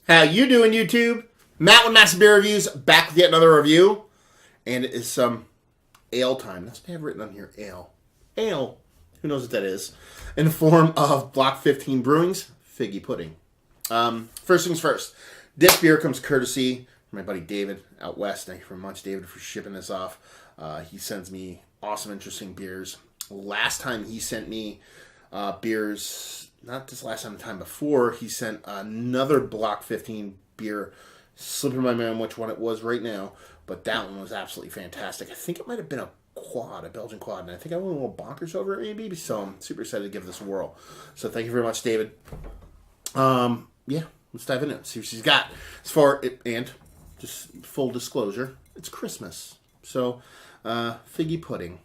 How you doing, YouTube? Matt with Massive Beer Reviews, back with yet another review. And it is some ale time. That's what I have written on here, ale. Ale. Who knows what that is? In the form of Block 15 Brewings, Figgy Pudding. First things first. This beer comes courtesy from my buddy David out west. Thank you very much, David, for shipping this off. He sends me awesome, interesting beers. Last time he sent me beers, not this last time, the time before, he sent another Block 15 beer. Slipping my mind which one it was right now, but that one was absolutely fantastic. I think it might have been a quad, a Belgian quad, and I think I went a little bonkers over it maybe, so I'm super excited to give this a whirl. So thank you very much, David. Yeah, let's dive into it, see what she's got. As far it, and just full disclosure, it's Christmas, so Figgy Pudding.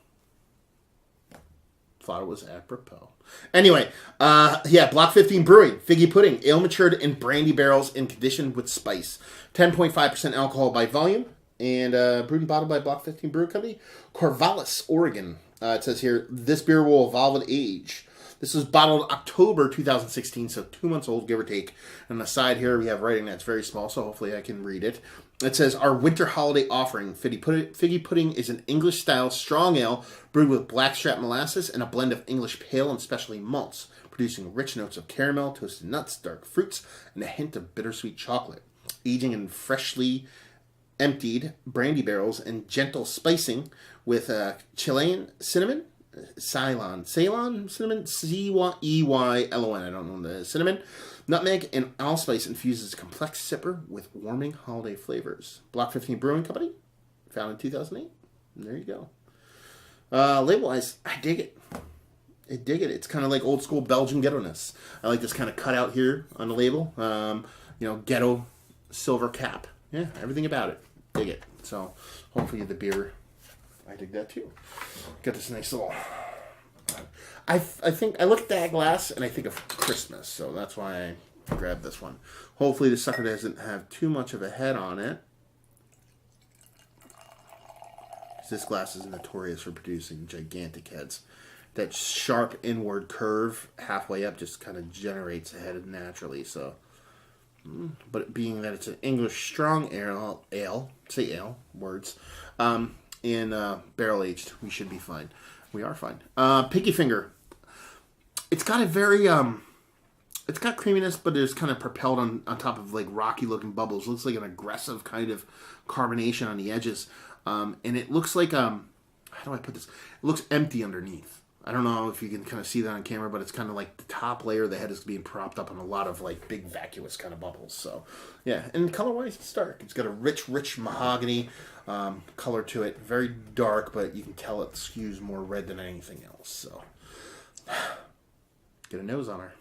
Thought it was apropos. Anyway, Block 15 Brewing, Figgy Pudding, ale matured in brandy barrels and conditioned with spice. 10.5% alcohol by volume, and brewed and bottled by Block 15 Brew Company, Corvallis, Oregon. It says here, this beer will evolve with age. This was bottled October 2016, so 2 months old, give or take. And on the side here, we have writing that's very small, so hopefully I can read it. It says, our winter holiday offering, Figgy Pudding is an English-style strong ale brewed with blackstrap molasses and a blend of English pale and specialty malts, producing rich notes of caramel, toasted nuts, dark fruits, and a hint of bittersweet chocolate. Aging in freshly emptied brandy barrels and gentle spicing with Chilean cinnamon, Ceylon cinnamon, C-E-Y-L-O-N, I don't know the cinnamon, nutmeg, and allspice infuses a complex sipper with warming holiday flavors. Block 15 Brewing Company, founded in 2008. And there you go. Label-wise, I dig it. It's kind of like old school Belgian ghetto-ness. I like this kind of cutout here on the label. Ghetto silver cap. Yeah, everything about it. Dig it. So hopefully the beer, I dig that too. Got this nice little... I think I look at that glass and I think of Christmas, so that's why I grabbed this one. Hopefully the sucker doesn't have too much of a head on it. This glass is notorious for producing gigantic heads. That sharp inward curve halfway up just kind of generates a head naturally. So, but being that it's an English strong ale, say ale, words, in barrel aged, we should be fine. We are fine. Pinky Finger. It's got a very, it's got creaminess, but it's kind of propelled on top of like rocky looking bubbles. Looks like an aggressive kind of carbonation on the edges. And it looks like, how do I put this? It looks empty underneath. I don't know if you can kind of see that on camera, but it's kind of like the top layer of the head is being propped up on a lot of like big vacuous kind of bubbles. So, yeah. And color-wise, it's dark. It's got a rich mahogany color to it. Very dark, but you can tell it skews more red than anything else. So, get a nose on her.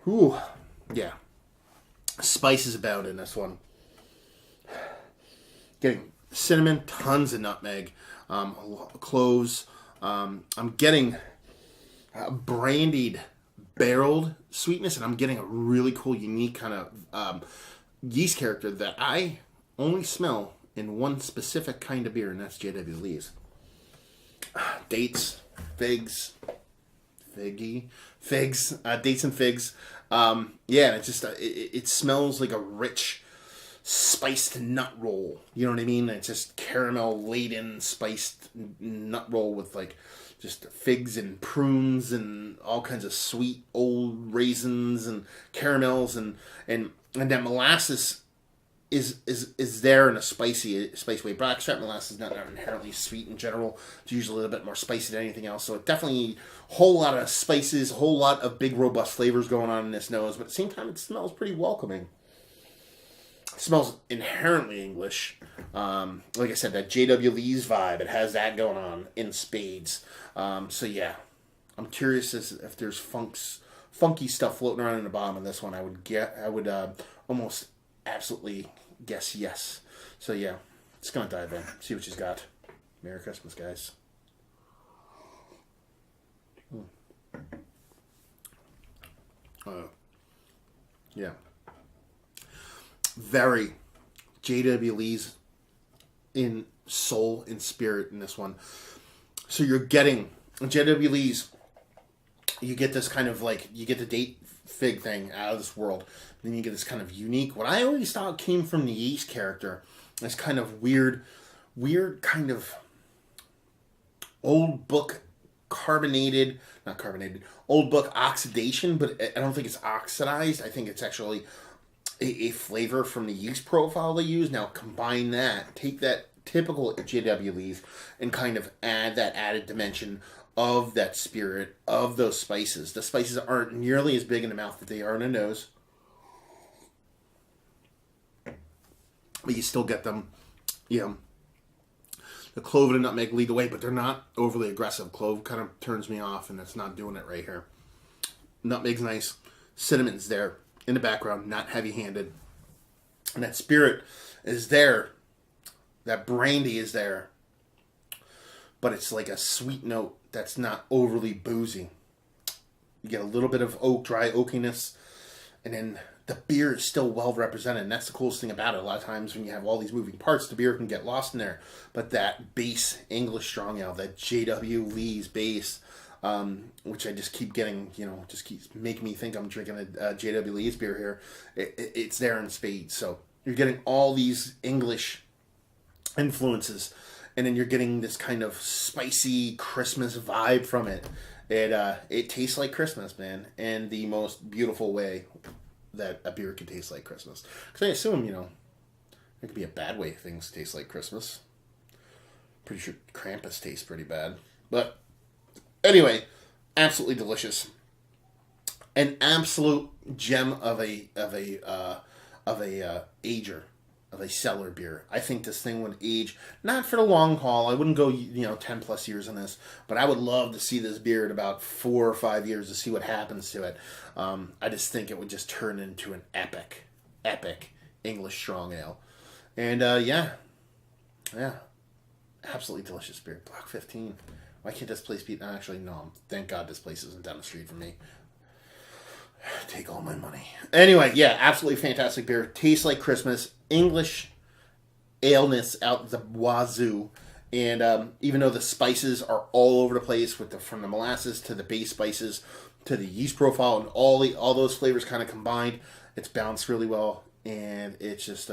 Ooh. Yeah. Spices abound in this one. Getting cinnamon, tons of nutmeg, cloves. I'm getting brandied, barreled sweetness, and I'm getting a really cool, unique kind of yeast character that I only smell in one specific kind of beer, and that's J.W. Lee's. Dates, figs, dates and figs. Yeah, it just it smells like a rich, spiced nut roll. You know what I mean? It's just caramel laden spiced nut roll with like just figs and prunes and all kinds of sweet old raisins and caramels and that molasses is there in a spicy way. Blackstrap molasses is not inherently sweet in general. It's usually a little bit more spicy than anything else. So it definitely a whole lot of spices, a whole lot of big robust flavors going on in this nose. But at the same time, it smells pretty welcoming. It smells inherently English. Like I said, that J.W. Lee's vibe. It has that going on in spades. So yeah, I'm curious if there's funky stuff floating around in the bottom of this one. I would almost absolutely guess yes. So yeah, just gonna dive in, see what she's got. Merry Christmas, guys. Yeah. Very J.W. Lee's in soul and spirit in this one. So you're getting J.W. Lee's, you get this kind of like, you get the date fig thing out of this world. Then you get this kind of unique, what I always thought came from the yeast character, this kind of weird kind of old book old book oxidation, but I don't think it's oxidized. I think it's actually a flavor from the yeast profile they use. Now combine that, take that typical JW lees and kind of add that added dimension of that spirit, of those spices. The spices aren't nearly as big in the mouth that they are in the nose, but you still get them, the clove and the nutmeg lead the way, but they're not overly aggressive. Clove kind of turns me off, and it's not doing it right here. Nutmeg's nice. Cinnamon's there in the background, not heavy-handed. And that spirit is there. That brandy is there. But it's like a sweet note that's not overly boozy. You get a little bit of dry oakiness, and then the beer is still well represented, and that's the coolest thing about it. A lot of times when you have all these moving parts, the beer can get lost in there. But that base English strong ale, that JW Lee's base, which I just keep getting, just keeps making me think I'm drinking a JW Lee's beer here. It's there in spades. So you're getting all these English influences, and then you're getting this kind of spicy Christmas vibe from it. It tastes like Christmas, man, in the most beautiful way that a beer can taste like Christmas. Because I assume, there could be a bad way things taste like Christmas. Pretty sure Krampus tastes pretty bad. But anyway, absolutely delicious. An absolute gem of a ager, of a cellar beer. I think this thing would age, not for the long haul. I wouldn't go, 10 plus years on this, but I would love to see this beer in about 4 or 5 years to see what happens to it. I just think it would just turn into an epic English strong ale. And yeah, absolutely delicious beer. Block 15. Why can't this place be? Actually, no. Thank God this place isn't down the street from me. Take all my money. Anyway, yeah, absolutely fantastic beer. Tastes like Christmas. English aleness out the wazoo. And even though the spices are all over the place, from the molasses to the base spices to the yeast profile and all those flavors kind of combined, it's balanced really well, and it's just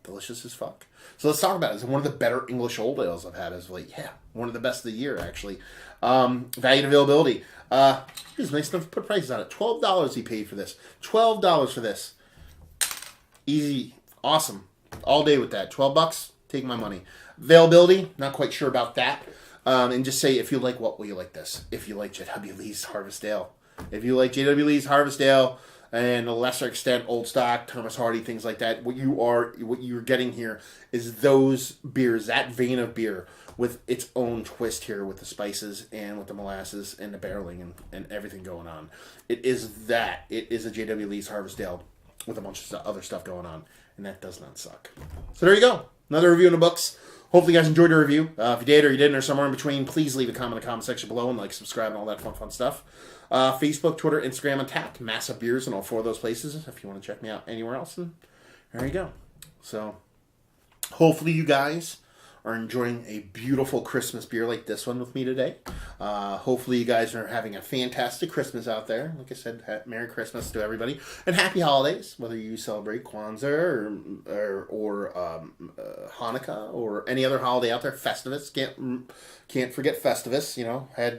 delicious as fuck. So let's talk about it. It's one of the better English old ales I've had. It's one of the best of the year, actually. Value and availability. Here's nice enough to put prices on it. $12 he paid for this. $12 for this. Easy. Awesome. All day with that. $12. Take my money. Availability. Not quite sure about that. And just say, if you like, what will you like this? If you like JW Lee's Harvest Ale. If you like JW Lee's Harvest Ale, and to a lesser extent, Old Stock, Thomas Hardy, things like that, what you're getting here is those beers, that vein of beer, with its own twist here with the spices and with the molasses and the barreling and everything going on. It is that. It is a JW Lee's Harvest Ale with a bunch of other stuff going on, and that does not suck. So there you go. Another review in the books. Hopefully you guys enjoyed the review. If you did or you didn't or somewhere in between, please leave a comment in the comment section below and subscribe, and all that fun stuff. Facebook, Twitter, Instagram, and Tap. Massive Beers in all 4 of those places if you want to check me out anywhere else. And there you go. So hopefully you guys are enjoying a beautiful Christmas beer like this one with me today. Hopefully you guys are having a fantastic Christmas out there. Like I said, Merry Christmas to everybody. And Happy Holidays, whether you celebrate Kwanzaa or Hanukkah or any other holiday out there. Festivus, can't forget Festivus.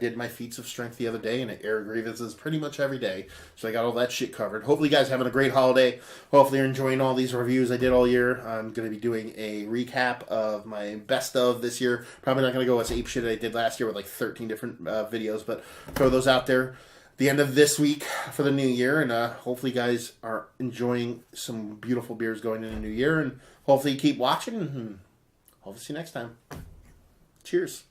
Did my feats of strength the other day, and air grievances pretty much every day. So I got all that shit covered. Hopefully you guys are having a great holiday. Hopefully you're enjoying all these reviews I did all year. I'm going to be doing a recap of my best of this year. Probably not going to go as ape shit I did last year with 13 different videos, but throw those out there the end of this week for the new year. And hopefully you guys are enjoying some beautiful beers going into the new year. And hopefully you keep watching. And hopefully see you next time. Cheers.